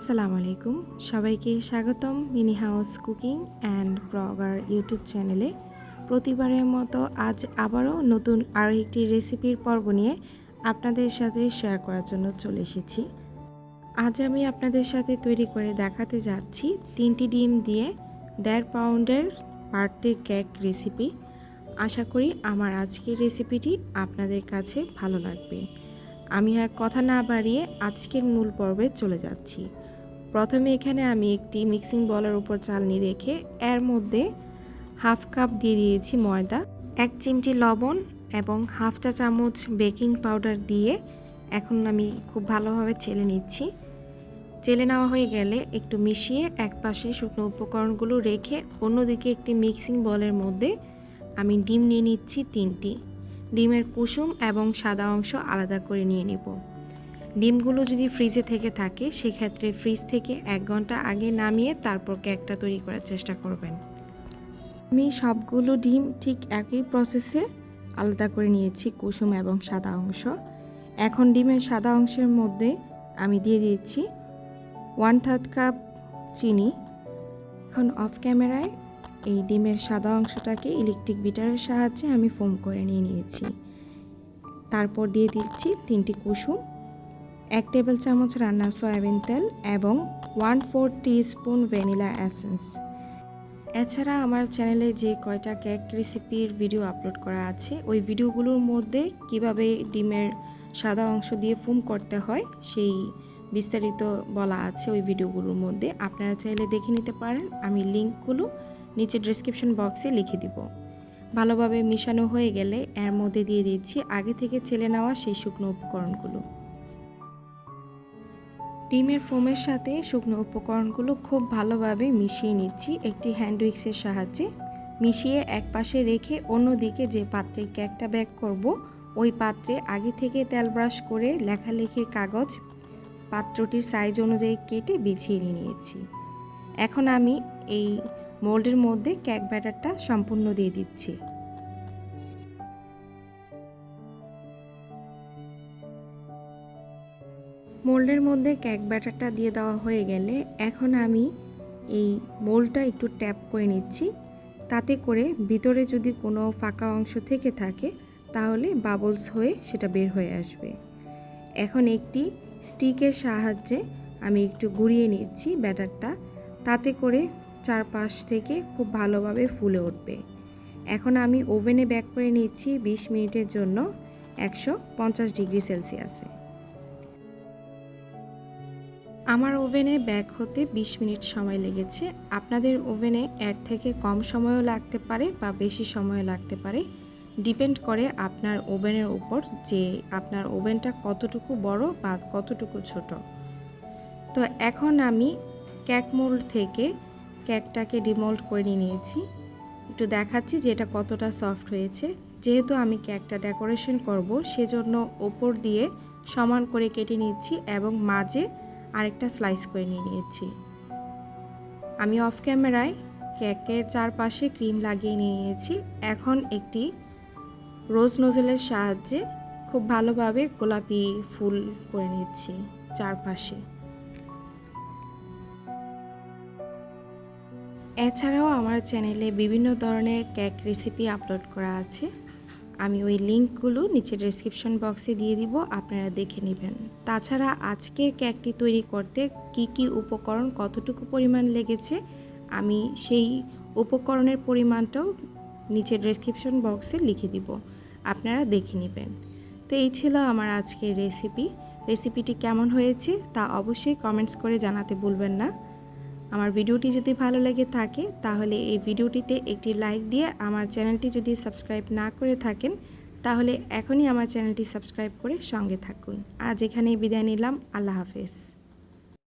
আসসালামু আলাইকুম সবাইকে স্বাগতম mini house cooking and blogger YouTube চ্যানেলে। প্রতিবারের মতো আজ আবারও নতুন আরও একটি রেসিপির পর্ব নিয়ে আপনাদের সাথে শেয়ার করার জন্য চলে এসেছি। আজ আমি আপনাদের সাথে তৈরি করে দেখাতে যাচ্ছি 3টি ডিম দিয়ে 1.5 পাউন্ডের বার্থডে কেক রেসিপি। আশা করি আমার আজকের রেসিপিটি আপনাদের কাছে ভালো লাগবে। আমি আর কথা না বাড়িয়ে আজকের মূল পর্বে চলে যাচ্ছি। প্রথমে এখানে আমি একটি মিক্সিং বলের উপর চালনি রেখে এর মধ্যে হাফ কাপ দিয়ে দিয়েছি ময়দা, 1 চিমটি লবণ এবং হাফ চা চামচ বেকিং পাউডার দিয়ে এখন আমি খুব ভালোভাবে চেলে নিচ্ছি। চেলে নেওয়া হয়ে গেলে একটু মিশিয়ে এক পাশে শুকনো উপকরণগুলো রেখে অন্যদিকে একটি মিক্সিং বলের মধ্যে আমি ডিম নিয়ে নিচ্ছি 3টি। ডিমের কুসুম এবং সাদা অংশ আলাদা করে নিয়ে নিব। ডিমগুলো যদি ফ্রিজে থেকে থাকে সেক্ষেত্রে ফ্রিজ থেকে 1 ঘন্টা আগে নামিয়ে তারপর কেকটা তৈরি করার চেষ্টা করবেন। আমি সবগুলো ডিম ঠিক একই প্রসেসে আলাদা করে নিয়েছি কুসুম এবং সাদা অংশ। এখন ডিমের সাদা অংশের মধ্যে আমি দিয়ে দিয়েছি 1/3 কাপ চিনি। এখন অফ ক্যামেরায় এই ডিমের সাদা অংশটাকে ইলেকট্রিক বিটারের সাহায্যে আমি ফোম করে নিয়েছি। তারপর দিয়ে দিচ্ছি 3টি কুসুম, 1 টেবিল চামচ রান্নার সয়াবিন তেল এবং 1/4 টিস্পুন ভ্যানিলা এসেন্স। এছাড়া আমার চ্যানেলে যে কয়টা কেক রেসিপির ভিডিও আপলোড করা আছে ওই ভিডিওগুলোর মধ্যে কিভাবে ডিমের সাদা অংশ দিয়ে ফোম করতে হয় সেই বিস্তারিত বলা আছে ওই ভিডিওগুলোর মধ্যে, আপনারা চাইলে দেখে নিতে পারেন। আমি লিঙ্কগুলো নিচে ডেসক্রিপশন বক্সে লিখে দিব। ভালোভাবে মিশানো হয়ে গেলে এর মধ্যে দিয়ে দিচ্ছি আগে থেকে চেলে নেওয়া সেই শুকনো উপকরণগুলো। ডিমের ফোমের সাথে শুকনো উপকরণগুলো খুব ভালোভাবে মিশিয়ে নিচ্ছি একটি হ্যান্ড উইক্সের সাহায্যে। মিশিয়ে এক পাশে রেখে অন্যদিকে যে পাত্রে কেকটা বেক করব ওই পাত্রে আগে থেকে তেল ব্রাশ করে লেখালেখির কাগজ পাত্রটির সাইজ অনুযায়ী কেটে বিছিয়ে নিয়েছি। এখন আমি এই মোল্ডের মধ্যে কেক ব্যাটারটা সম্পূর্ণ দিয়ে দিচ্ছি। মোল্ডের মধ্যে কেক ব্যাটারটা দিয়ে দেওয়া হয়ে গেলে এখন আমি এই মোল্ডটা একটু ট্যাপ করে নিচ্ছি, তাতে করে ভিতরে যদি কোনো ফাঁকা অংশ থেকে থাকে তাহলে বাবলস হয়ে সেটা বের হয়ে আসবে। এখন একটি স্টিকের সাহায্যে আমি একটু ঘুরিয়ে নিচ্ছি ব্যাটারটা, তাতে করে চারপাশ থেকে খুব ভালোভাবে ফুলে উঠবে। এখন আমি ওভেনে বেক করে নিচ্ছি 20 মিনিটের জন্য 150 ডিগ্রি সেলসিয়াসে। আমার ওভেনে বেক হতে 20 মিনিট সময় লেগেছে। আপনাদের ওভেনে এর থেকে কম সময়ও লাগতে পারে বা বেশি সময় লাগতে পারে, ডিপেন্ড করে আপনার ওভেনের উপর যে আপনার ওভেনটা কতটুকু বড় বা কতটুকু ছোট। তো এখন আমি কেক মোল্ড থেকে কেকটাকে ডিমোল্ড করে নিয়েছি। একটু দেখাচ্ছি যে এটা কতটা সফট হয়েছে। যেহেতু আমি কেকটা ডেকোরেশন করব সেজন্য ওপর দিয়ে সমান করে কেটে নিচ্ছি এবং মাঝে আরেকটা স্লাইস করে নিয়েছি। আমি অফ ক্যামেরায় কেকের চারপাশে ক্রিম লাগিয়ে নিয়েছি। এখন একটি রোজ নোজেলের সাহায্যে খুব ভালোভাবে গোলাপি ফুল করে নিচ্ছি চারপাশে। এছাড়াও আমার চ্যানেলে বিভিন্ন ধরনের কেক রেসিপি আপলোড করা আছে, আমি ওই লিঙ্কগুলো নিচে ডেসক্রিপশন বক্সে দিয়ে দিব, আপনারা দেখে নেবেন। তাছাড়া আজকের কেকটি তৈরি করতে কি কি উপকরণ কতটুকু পরিমাণ লেগেছে আমি সেই উপকরণের পরিমাণটাও নিচে ডেসক্রিপশন বক্সে লিখে দিব, আপনারা দেখে নেবেন। তো এই ছিল আমার আজকের রেসিপিটি কেমন হয়েছে তা অবশ্যই কমেন্টস করে জানাতে ভুলবেন না। আমার ভিডিওটি যদি ভালো লেগে থাকে তাহলে এই ভিডিওটিতে একটি লাইক দিয়ে আমার চ্যানেলটি যদি সাবস্ক্রাইব না করে থাকেন তাহলে এখনই আমার চ্যানেলটি সাবস্ক্রাইব করে সঙ্গে থাকুন। আজ এখানেই বিদায় নিলাম। আল্লাহ হাফেজ।